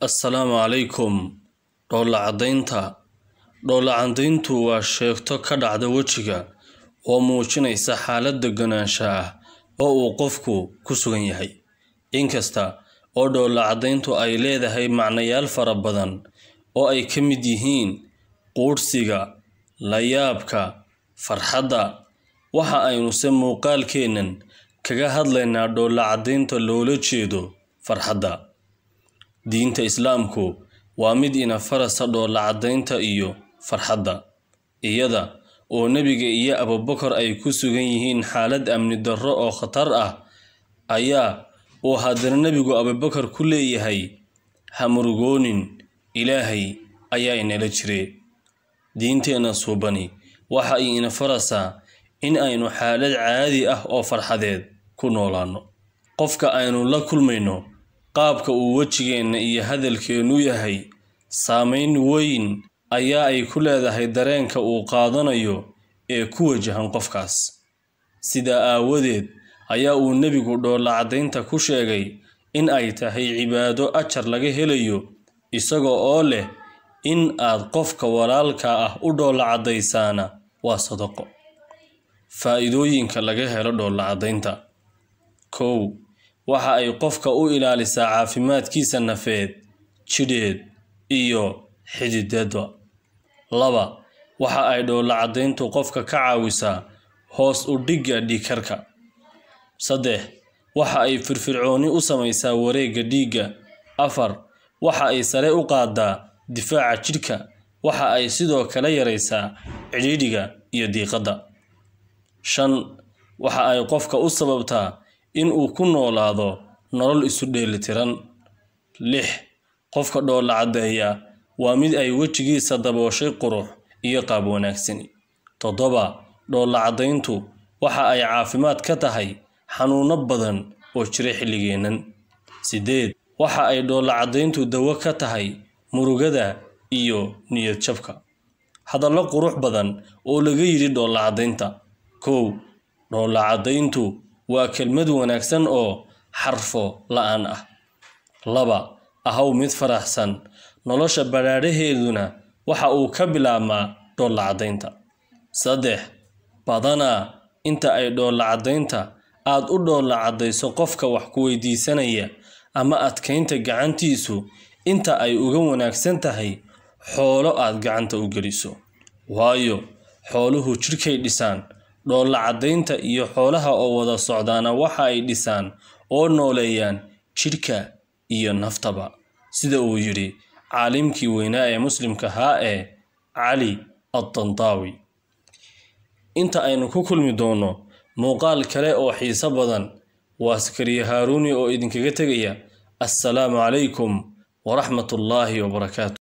Assalaamu calaykum. Dhoolla caddayntu waa sheegto ka dhacda wejiga oo muujinaysa xaalad deganaansho ah oo uu qofku ku sugan yahay. Inkasta oo dhoolla caddayntu ay leedahay macnayaal fara badan oo ay ka mid yihiin quudhsiga, la yaabka, farxadda, waxa aynuse muuqaalkeennan kaga hadlaynaa dhoolla caddaynta loola jeedo farxadda. Diinta Islaamku waa mid ina farasa dhoolla caddaynta iyo farxadda, iyada oo Nebiga iyo Abubakar ay ku sugan yihiin xaalad amni darro oo khatar ah ayaa uu haddana Nebigu Abubakar ku leeyahay ha murugoonin, Ilaahay ayaa inala jire. Diinteena suubani waxa ay ina farasaa in aynu xaalad caadi ah oo farxadeed ku noolaano. Qofka aynu la kulmayno qaabka uu wejigeenna iyo hadalkeenu yahay saameyn weyn ayaa ay ku leedahay dareenka uu qaadanayo ee ku wajahan qofkaas. Sidaa aawadeed ayaa uu Nebigu dhoolla caddaynta ku sheegay in ay tahay cibaado ajar laga helayo, isagoo oo leh in aad qofka walaalka ah u dhoolla caddaysaana waa sadaqo. Faa'iidooyinka laga helo dhoolla caddaynta: 1. Waxa ay qofka u ilaalisaa caafimaadkiisa nafeed, jidheed iyo xididada. 2. Waxa ay dhoolla caddayntu qofka ka caawisaa hoos u dhigga dhiigkarka. 3. Waxa ay firfircooni u samaysaa wareegga dhiigga. 4. Waxa ay sare u qaadaa difaaca jidhka. Waxa ay sidoo kale yaraysaa cidhiidhiga iyo diiqada. 5. Waxa ay qofka u sababtaa in uu ku noolaado nolol isu dheelitiran. 6. Qofka dhoolla caddeeya waa mid ay wejigiisa dabooshay qurux iyo qaab wanaagsani. 7. Dhoolla caddayntu waxa ay caafimaad ka tahay xanuuno badan oo jira xilligeennan. 8. Waxa ay dhoolla caddayntu dawo ka tahay murugada iyo niyad jabka. Hadallo qurux badan oo laga yidhi dhoolla caddaynta: 1. Dhoolla caddayntu waa kelmad wanaagsan oo xarfo la'aan ah. 2. Ahaw mid faraxsan, nolosha badhaadhaheeduna waxa uu ka bilaabmaa dhoolla caddaynta. 3. Badanaa inta ay dhoolla caddaynta aad u dhoolla caddayso qofka wax ku weydiisanaya ama adkaynta gacantiisu inta ay uga wanaagsan tahay xoolo aad gacanta u geliso. Waayo xooluhu jidhkay dhisaan, dhoolla caddaynta iyo xoolaha oo wada socdaana waxa ay dhisaan oo nooleeyaan jidhka iyo naftaba, sida uu yidhi caalimkii weynaa ee Muslimka ahaa ee Cali At-Tantaawi. Inta aynu ku kulmi doono muuqaal kale oo xiiso badan, waa Sakariya Haaruni oo idinkaga tegaya. Assalaamu calaykum waraxmatullaahi wabarakaatuh.